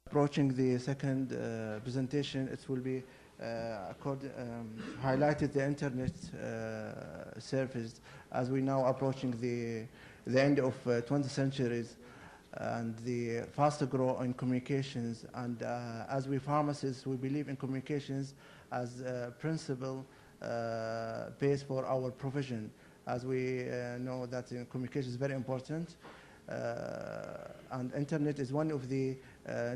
Approaching the second presentation, it will be highlighted the internet service as we now approaching the end of 20th centuries and the faster growth in communications. And as we pharmacists, we believe in communications as a principal base for our profession, as we know that communication is very important. And internet is one of the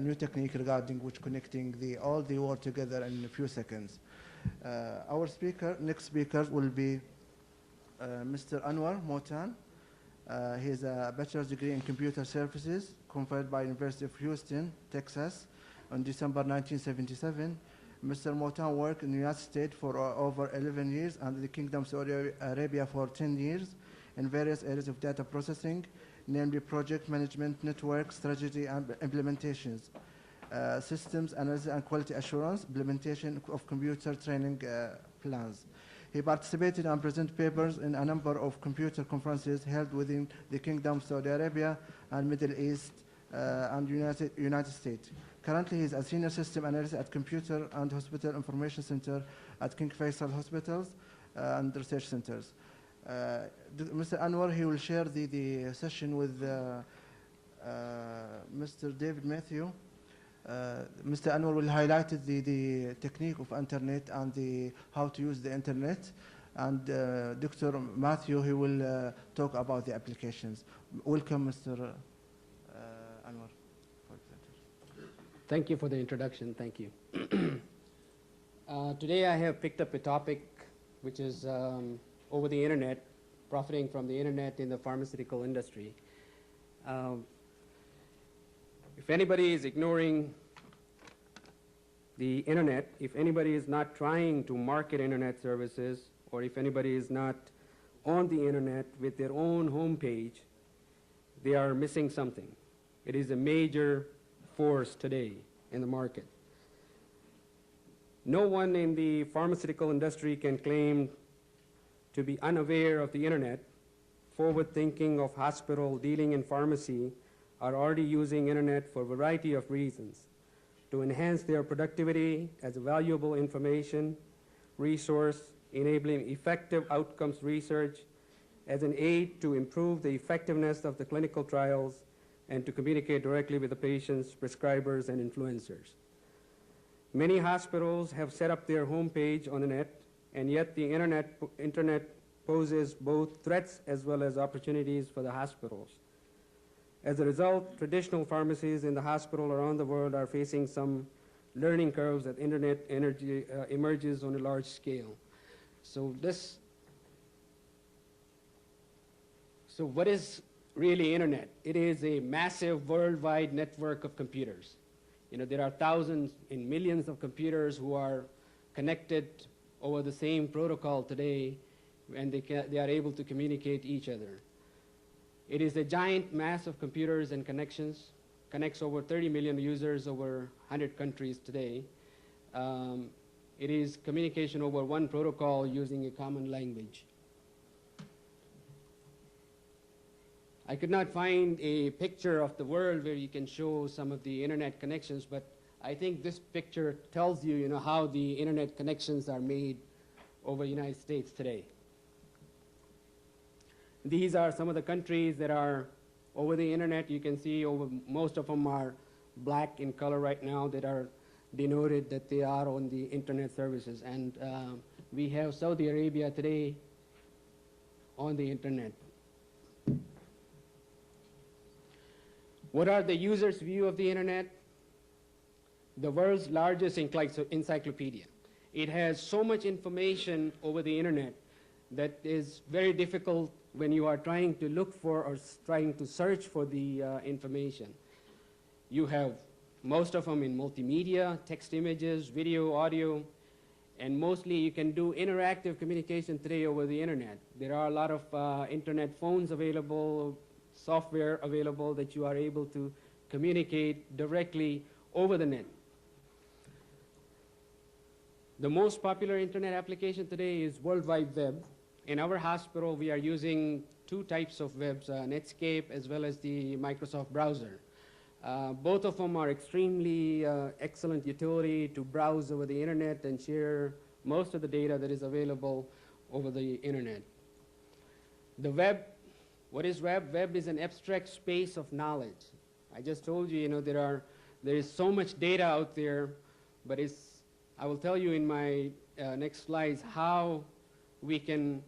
new technique regarding which connecting all the world together in a few seconds. Our next speaker will be Mr. Anwar Motan. He has a bachelor's degree in computer services conferred by University of Houston, Texas, on December 1977. Mr. Motan worked in the United States for over 11 years and the Kingdom of Saudi Arabia for 10 years in various areas of data processing, namely project management, network strategy and implementations, systems analysis and quality assurance, implementation of computer training plans. He participated and presented papers in a number of computer conferences held within the Kingdom of Saudi Arabia and Middle East and United States. Currently, he is a senior system analyst at Computer and Hospital Information Center at King Faisal Hospitals and Research Centers. Mr. Anwar, he will share the session with Mr. David Matthew. Mr. Anwar will highlight the technique of internet and how to use the internet. And Dr. Matthew, he will talk about the applications. Welcome, Mr. Anwar. Thank you for the introduction. Thank you. Today I have picked up a topic which is over the internet, profiting from the internet in the pharmaceutical industry. If anybody is ignoring the internet, if anybody is not trying to market internet services, or if anybody is not on the internet with their own homepage, they are missing something. It is a major force today in the market. No one in the pharmaceutical industry can claim to be unaware of the internet. Forward-thinking of hospital dealing in pharmacy are already using internet for a variety of reasons to enhance their productivity as a valuable information resource, enabling effective outcomes research, as an aid to improve the effectiveness of the clinical trials, and to communicate directly with the patients, prescribers, and influencers. Many hospitals have set up their homepage on the net, and yet the internet poses both threats as well as opportunities for the hospitals. As a result, traditional pharmacies in the hospital around the world are facing some learning curves as internet emerges on a large scale. So what is really internet? It is a massive worldwide network of computers. You know, there are thousands and millions of computers who are connected over the same protocol today, and they are able to communicate each other. It is a giant mass of computers and connections, connects over 30 million users over 100 countries today. It is communication over one protocol using a common language. I could not find a picture of the world where you can show some of the internet connections, but I think this picture tells you, how the internet connections are made over the United States today. These are some of the countries that are over the internet. You can see most of them are black in color right now that are denoted that they are on the internet services. And we have Saudi Arabia today on the internet. What are the users' view of the internet? The world's largest encyclopedia. It has so much information over the internet that is very difficult when you are trying to look for or trying to search for the information. You have most of them in multimedia, text images, video, audio, and mostly you can do interactive communication today over the internet. There are a lot of internet phones available, software available that you are able to communicate directly over the net. The most popular internet application today is World Wide Web. In our hospital, we are using two types of webs, Netscape as well as the Microsoft browser. Both of them are extremely excellent utility to browse over the internet and share most of the data that is available over the internet. The web, what is web? Web is an abstract space of knowledge. I just told you, there is so much data out there, but I will tell you in my next slides how we can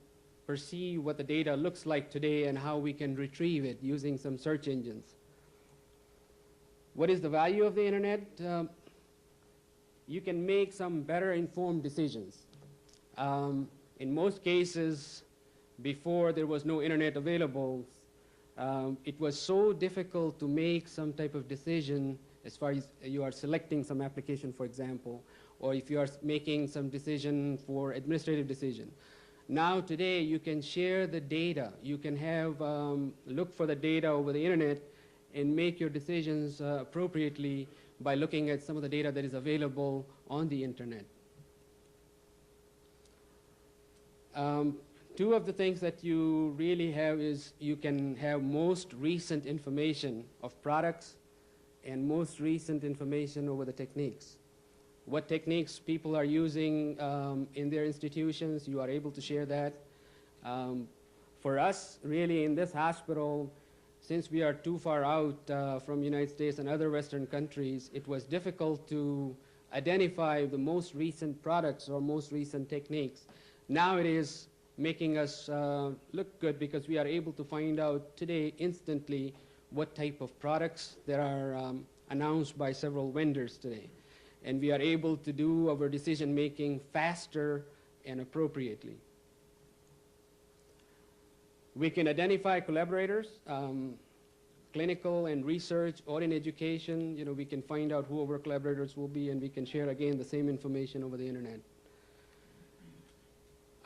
perceive what the data looks like today and how we can retrieve it using some search engines. What is the value of the internet? You can make some better informed decisions. In most cases, before there was no internet available, it was so difficult to make some type of decision as far as you are selecting some application, for example, or if you are making some decision for administrative decision. Now today you can share the data. You can have look for the data over the internet and make your decisions appropriately by looking at some of the data that is available on the internet. Two of the things that you really have is you can have most recent information of products and most recent information over the techniques. What techniques people are using in their institutions, you are able to share that. For us, really, in this hospital, since we are too far out from the United States and other Western countries, it was difficult to identify the most recent products or most recent techniques. Now it is making us look good because we are able to find out today instantly what type of products there are announced by several vendors today. And we are able to do our decision making faster and appropriately. We can identify collaborators, clinical and research, or in education. We can find out who our collaborators will be, and we can share again the same information over the internet.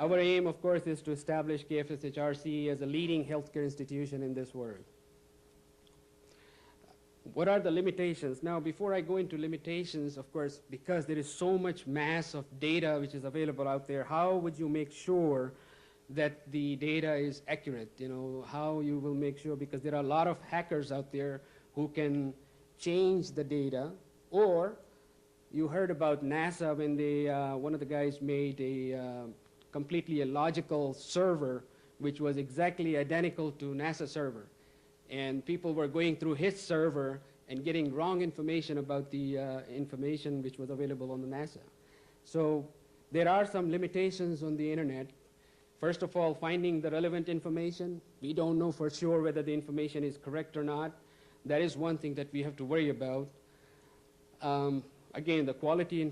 Our aim, of course, is to establish KFSHRC as a leading healthcare institution in this world. What are the limitations? Now, before I go into limitations, of course, because there is so much mass of data which is available out there, how would you make sure that the data is accurate? How you will make sure, because there are a lot of hackers out there who can change the data, or you heard about NASA when they, one of the guys made a completely illogical server which was exactly identical to NASA server. And people were going through his server and getting wrong information about the information which was available on the NASA. So there are some limitations on the internet. First of all, finding the relevant information. We don't know for sure whether the information is correct or not. That is one thing that we have to worry about. Again, the quality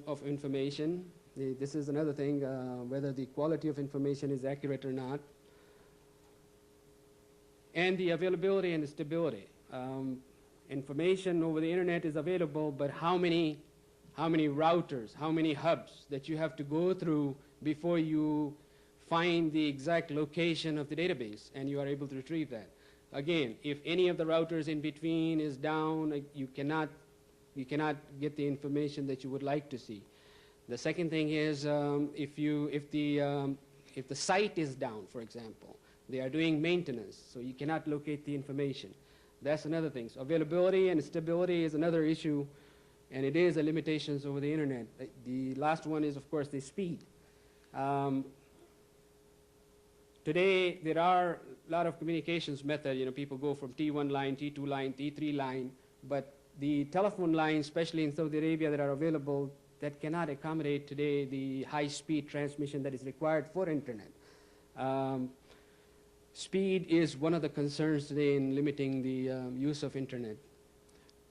of information. This is another thing, whether the quality of information is accurate or not. And the availability and the stability. Information over the internet is available, but how many routers, how many hubs that you have to go through before you find the exact location of the database and you are able to retrieve that. Again, if any of the routers in between is down, you cannot get the information that you would like to see. The second thing is if the site is down, for example, they are doing maintenance, so you cannot locate the information. That's another thing. So availability and stability is another issue, and it is a limitations over the internet. The last one is, of course, the speed. Today, there are a lot of communications methods. People go from T1 line, T2 line, T3 line, but the telephone lines, especially in Saudi Arabia, that are available, that cannot accommodate today the high-speed transmission that is required for internet. Speed is one of the concerns today in limiting the use of internet.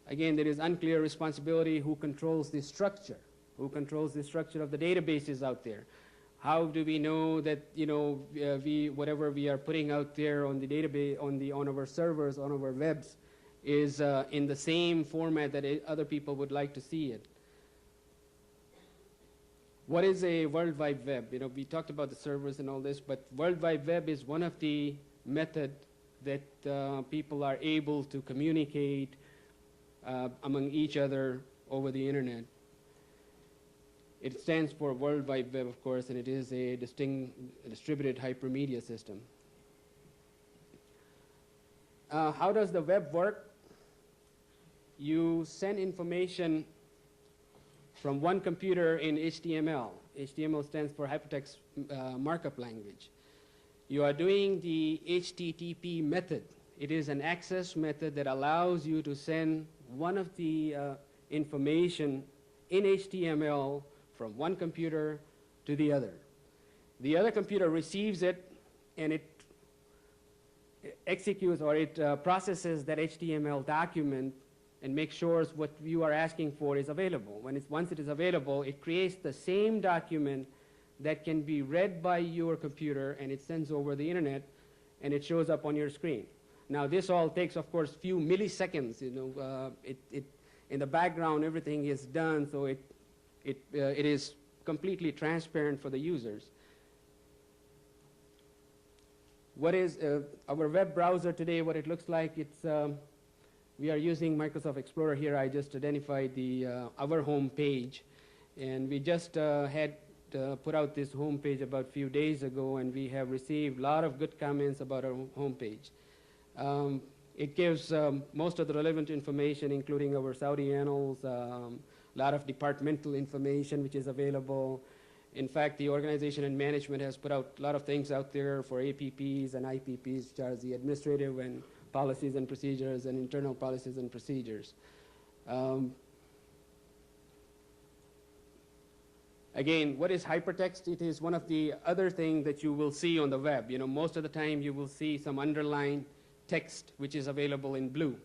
Again, there is unclear responsibility. Who controls the structure? Who controls the structure of the databases out there? How do we know that whatever we are putting out there on the database, on our servers, on our webs, is in the same format that other people would like to see it? What is a World Wide Web? We talked about the servers and all this, but World Wide Web is one of the methods that people are able to communicate among each other over the internet. It stands for World Wide Web, of course, and it is a distributed hypermedia system. How does the web work? you send information from one computer in HTML. HTML stands for Hypertext Markup Language. You are doing the HTTP method. It is an access method that allows you to send one of the information in HTML from one computer to the other. The other computer receives it, and it executes or it processes that HTML document and makes sure what you are asking for is available. Once it is available, it creates the same document that can be read by your computer, and it sends over the internet, and it shows up on your screen. Now, this all takes, of course, few milliseconds. In the background, everything is done, so it is completely transparent for the users. What is our web browser today? What it looks like? We are using Microsoft Explorer here. I just identified our home page, and we just had put out this home page about a few days ago, and we have received a lot of good comments about our home page. It gives most of the relevant information, including our Saudi annals, a lot of departmental information which is available. In fact, the organization and management has put out a lot of things out there for APPs and IPPs, which are the administrative and policies and procedures and internal policies and procedures. Again, what is hypertext? It is one of the other things that you will see on the web. Most of the time you will see some underlined text which is available in blue.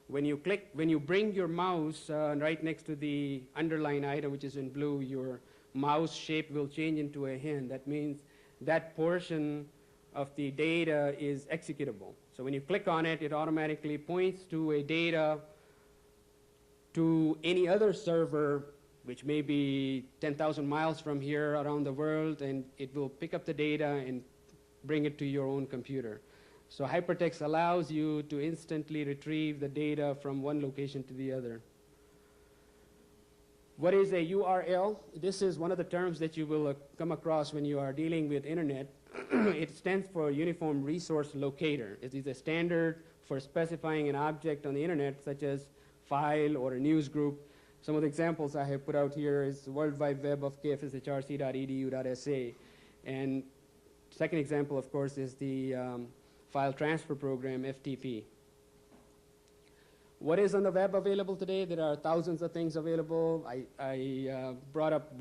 When you bring your mouse right next to the underlined item which is in blue, your mouse shape will change into a hand. That means that portion of the data is executable. So when you click on it, it automatically points to a data to any other server which may be 10,000 miles from here around the world, and it will pick up the data and bring it to your own computer. So hypertext allows you to instantly retrieve the data from one location to the other. What is a URL? This is one of the terms that you will come across when you are dealing with internet. It stands for Uniform Resource Locator. It is a standard for specifying an object on the internet, such as file or a news group. Some of the examples I have put out here is the World Wide Web of kfshrc.edu.sa. And second example, of course, is the File Transfer Program, FTP. What is on the web available today? There are thousands of things available. I brought up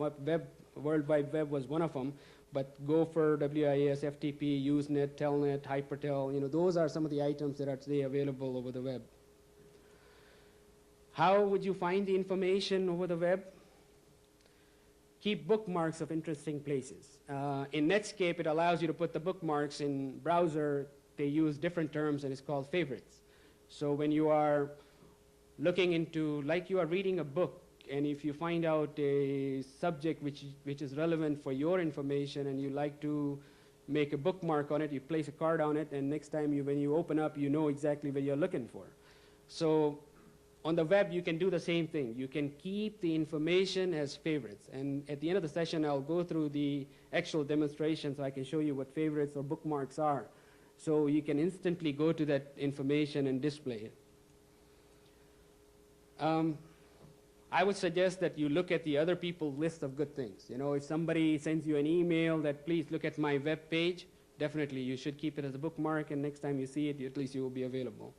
World Wide Web was one of them, but Gopher, WIS, FTP, Usenet, Telnet, Hypertel, those are some of the items that are today available over the web. How would you find the information over the web? Keep bookmarks of interesting places. In Netscape, it allows you to put the bookmarks. In browser, they use different terms, and it's called favorites. So when you are looking into, like you are reading a book, and if you find out a subject which is relevant for your information and you like to make a bookmark on it, you place a card on it, and next time when you open up, you know exactly what you're looking for. So on the web, you can do the same thing. You can keep the information as favorites. And at the end of the session, I'll go through the actual demonstration so I can show you what favorites or bookmarks are. So you can instantly go to that information and display it. I would suggest that you look at the other people's list of good things. If somebody sends you an email that please look at my web page, definitely you should keep it as a bookmark, and next time you see it, at least you will be available.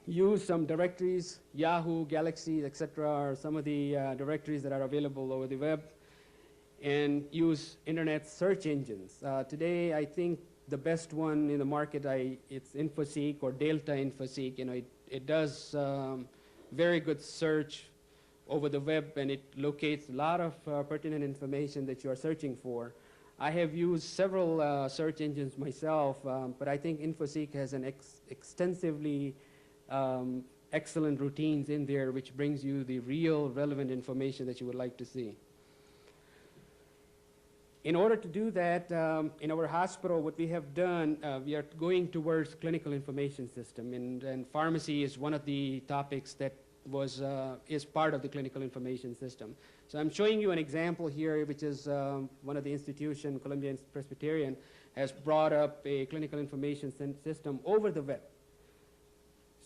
Use some directories, Yahoo, Galaxy, etc. are some of the directories that are available over the web. And use internet search engines. Today, I think the best one in the market, it's InfoSeek or Delta InfoSeek. It does very good search over the web, and it locates a lot of pertinent information that you are searching for. I have used several search engines myself, but I think InfoSeek has an extensively excellent routines in there, which brings you the real relevant information that you would like to see. In order to do that, in our hospital, what we have done, we are going towards clinical information system, and pharmacy is one of the topics that is part of the clinical information system. So I'm showing you an example here, which is one of the institutions, Columbia Presbyterian, has brought up a clinical information system over the web.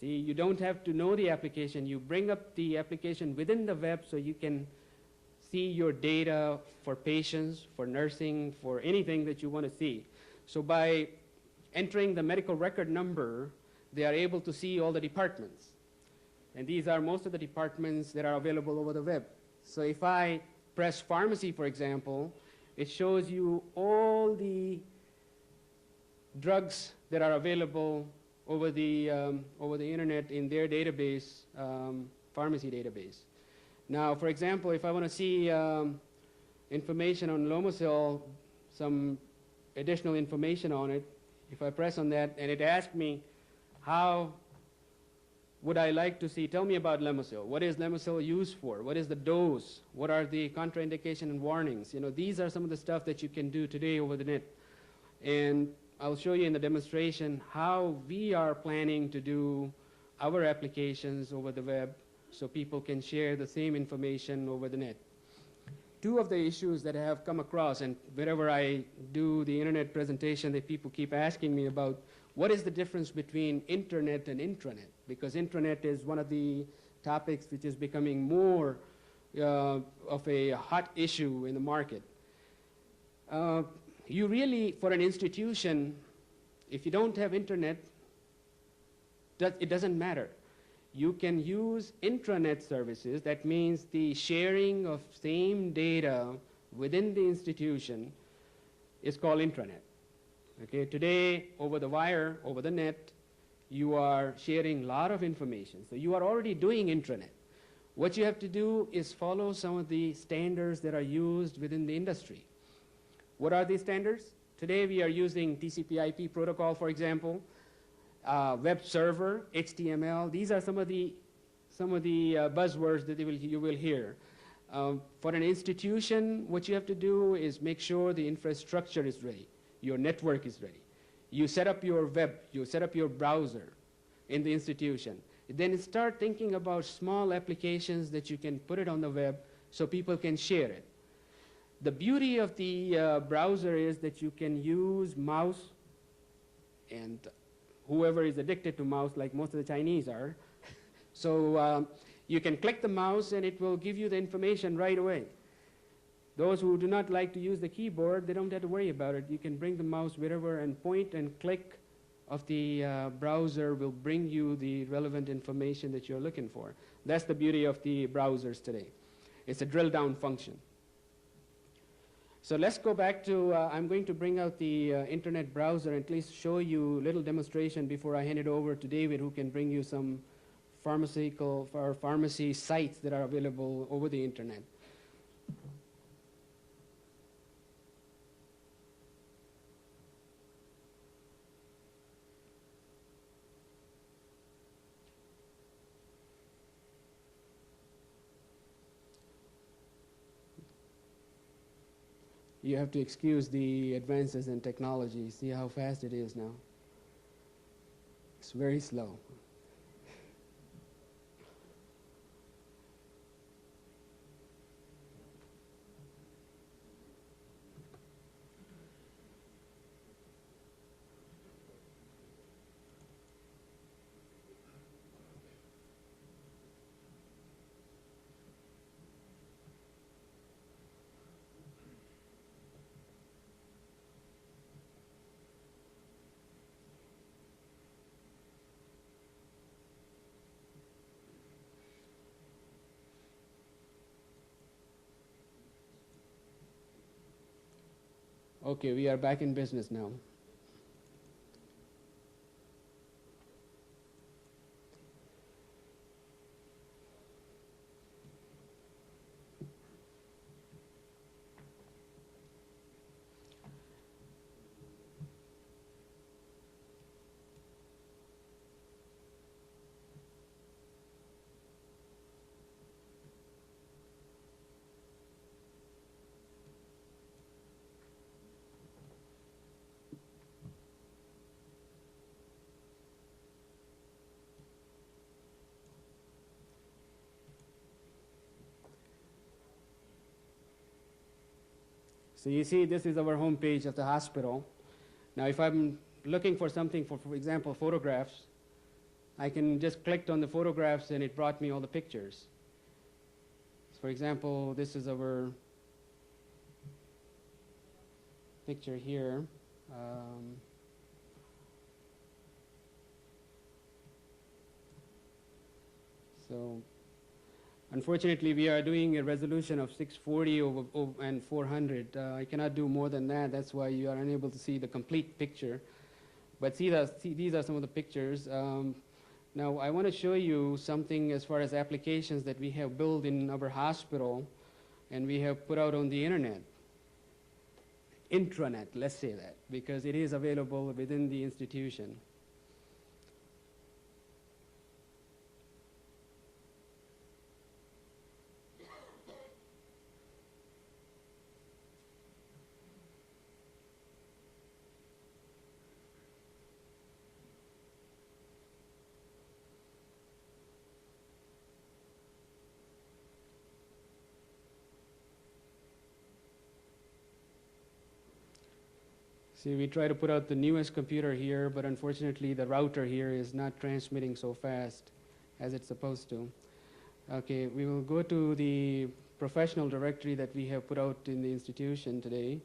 See, you don't have to know the application. You bring up the application within the web so you can see your data for patients, for nursing, for anything that you want to see. So by entering the medical record number, they are able to see all the departments. And these are most of the departments that are available over the web. So if I press pharmacy, for example, it shows you all the drugs that are available over the internet in their database, pharmacy database. Now, for example, if I want to see information on Lomocil, some additional information on it, if I press on that and it asks me, how would I like to see, tell me about Lomocil. What is Lomocil used for? What is the dose? What are the contraindication and warnings? You know, these are some of the stuff that you can do today over the net. And I'll show you in the demonstration how we are planning to do our applications over the web so people can share the same information over the net. Two of the issues that I have come across, and wherever I do the internet presentation, that people keep asking me about, what is the difference between internet and intranet? Because intranet is one of the topics which is becoming more of a hot issue in the market. You really, for an institution, if you don't have internet, it doesn't matter. You can use intranet services. That means the sharing of same data within the institution is called intranet. Okay, today, over the wire, over the net, you are sharing a lot of information. So you are already doing intranet. What you have to do is follow some of the standards that are used within the industry. What are these standards? Today we are using TCP/IP protocol, for example, web server, HTML. These are some of the buzzwords that you will hear. For an institution, what you have to do is make sure the infrastructure is ready, your network is ready. You set up your web, you set up your browser in the institution. Then start thinking about small applications that you can put it on the web so people can share it. The beauty of the browser is that you can use mouse, and whoever is addicted to mouse, like most of the Chinese are, so you can click the mouse and it will give you the information right away. Those who do not like to use the keyboard, they don't have to worry about it. You can bring the mouse wherever and point and click of the browser will bring you the relevant information that you're looking for. That's the beauty of the browsers today. It's a drill down function. So let's go back to, I'm going to bring out the internet browser and at least show you a little demonstration before I hand it over to David, who can bring you some pharmaceutical or pharmacy sites that are available over the internet. You have to excuse the advances in technology. See how fast it is now. It's very slow. Okay, we are back in business now. So you see, this is our home page of the hospital. Now, if I'm looking for something, for example, photographs, I can just click on the photographs and it brought me all the pictures. So for example, this is our picture here. So unfortunately, we are doing a resolution of 640 and 400. I cannot do more than that. That's why you are unable to see the complete picture. But these are some of the pictures. Now, I want to show you something as far as applications that we have built in our hospital and we have put out on the internet. Intranet, let's say that, because it is available within the institution. See, we try to put out the newest computer here, but unfortunately the router here is not transmitting so fast as it's supposed to. Okay, we will go to the professional directory that we have put out in the institution today.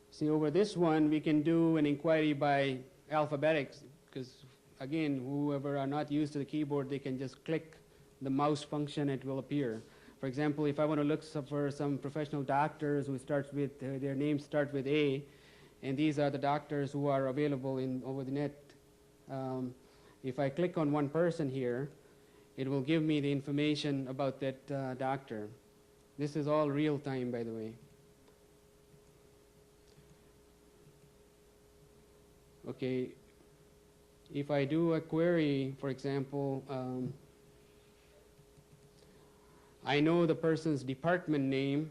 See, over this one, we can do an inquiry by alphabetics, because again, whoever are not used to the keyboard, they can just click the mouse function, it will appear. For example, if I want to look for some professional doctors who starts with, their names start with A, and these are the doctors who are available over the net. If I click on one person here, it will give me the information about that doctor. This is all real time, by the way. Okay, if I do a query, for example, I know the person's department name,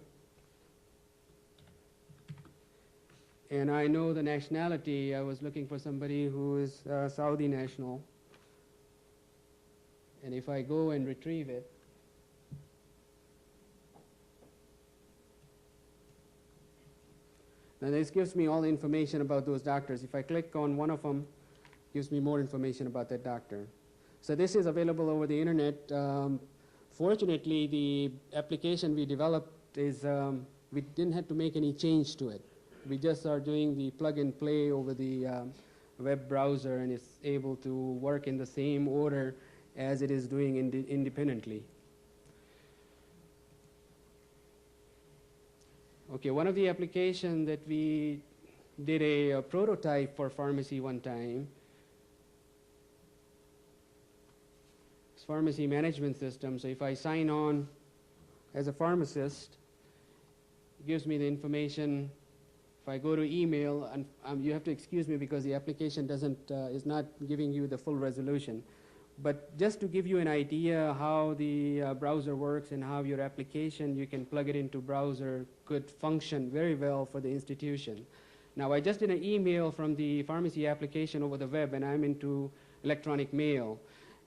and I know the nationality. I was looking for somebody who is Saudi national. And if I go and retrieve it, now this gives me all the information about those doctors. If I click on one of them, it gives me more information about that doctor. So this is available over the internet. Fortunately, the application we developed is, we didn't have to make any change to it. We just are doing the plug and play over the web browser, and it's able to work in the same order as it is doing independently. Okay, one of the applications that we did a prototype for pharmacy one time is pharmacy management system. So if I sign on as a pharmacist, it gives me the information. If I go to email, and you have to excuse me because the application is not giving you the full resolution. But just to give you an idea how the browser works and how your application, you can plug it into browser, could function very well for the institution. Now, I just did an email from the pharmacy application over the web, and I'm into electronic mail.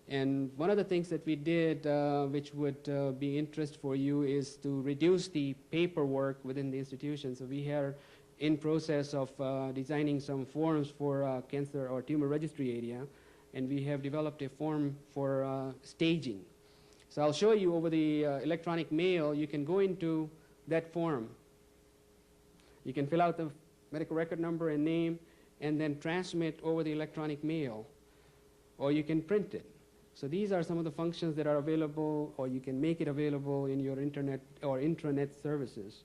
And one of the things that we did, which would be interest for you, is to reduce the paperwork within the institution. So we are in process of designing some forms for cancer or tumor registry area. And we have developed a form for staging. So I'll show you over the electronic mail. You can go into that form. You can fill out the medical record number and name and then transmit over the electronic mail, or you can print it. So these are some of the functions that are available, or you can make it available in your internet or intranet services.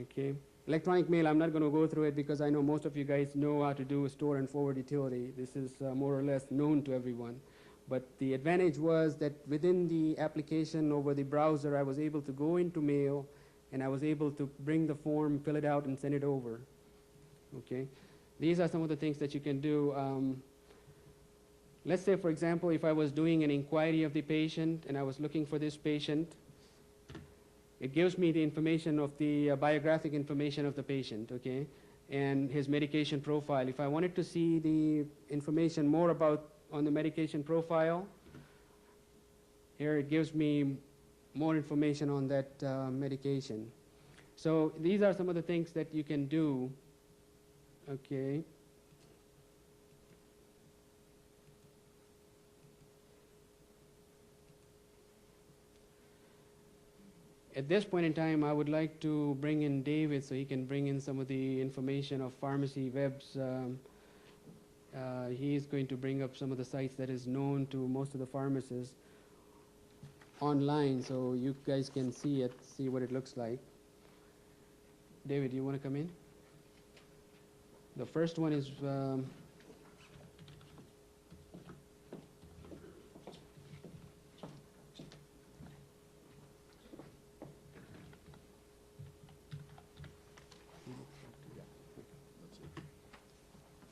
Okay. Electronic mail, I'm not going to go through it because I know most of you guys know how to do a store and forward utility. This is more or less known to everyone. But the advantage was that within the application over the browser, I was able to go into mail and I was able to bring the form, fill it out, and send it over. Okay? These are some of the things that you can do. Let's say, for example, if I was doing an inquiry of the patient and I was looking for this patient, it gives me the information of the biographic information of the patient, okay? and his medication profile. If I wanted to see the information more about on the medication profile, here it gives me more information on that medication. So these are some of the things that you can do. Okay. At this point in time, I would like to bring in David so he can bring in some of the information of pharmacy webs. He is going to bring up some of the sites that is known to most of the pharmacists online, so you guys can see it, see what it looks like. David, you want to come in? The first one is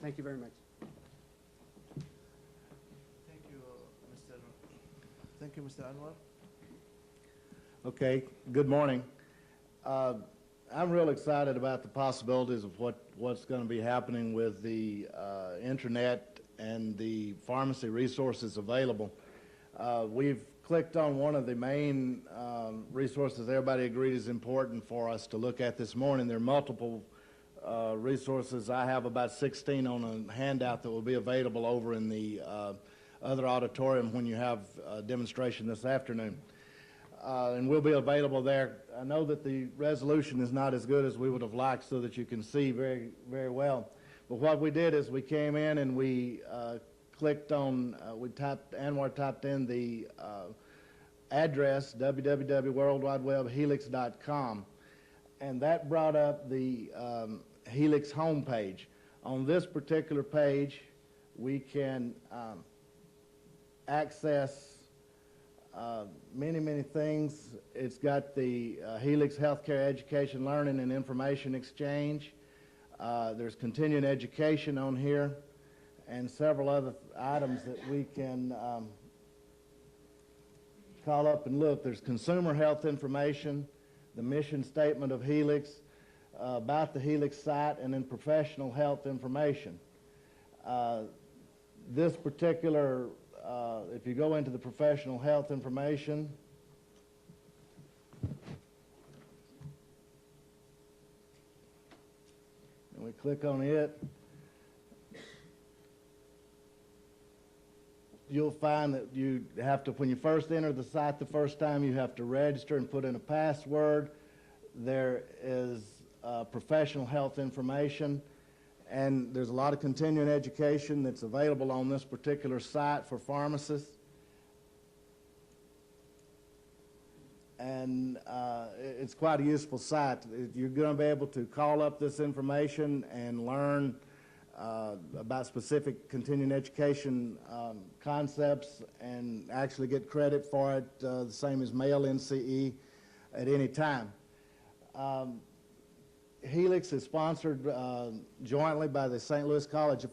thank you very much. Thank you, Mr. Anwar. Okay, good morning. I'm real excited about the possibilities of what's going to be happening with the internet and the pharmacy resources available. We've clicked on one of the main resources everybody agreed is important for us to look at this morning. There are multiple resources. I have about 16 on a handout that will be available over in the other auditorium when you have a demonstration this afternoon. And we'll be available there. I know that the resolution is not as good as we would have liked so that you can see very, very well. But what we did is we came in and we clicked on, Anwar typed in the address, www.worldwidewebhelix.com, and that brought up the Helix homepage. On this particular page, we can access many, many things. It's got the Helix Healthcare Education Learning and Information Exchange. There's continuing education on here and several other items that we can call up and look. There's consumer health information, the mission statement of Helix, about the Helix site, and then professional health information. This particular if you go into the professional health information, and we click on it, you'll find that you have to, when you first enter the site the first time, you have to register and put in a password. There is professional health information. And there's a lot of continuing education that's available on this particular site for pharmacists. And it's quite a useful site. You're going to be able to call up this information and learn about specific continuing education concepts and actually get credit for it, the same as mail NCE at any time. Helix is sponsored jointly by the St. Louis College of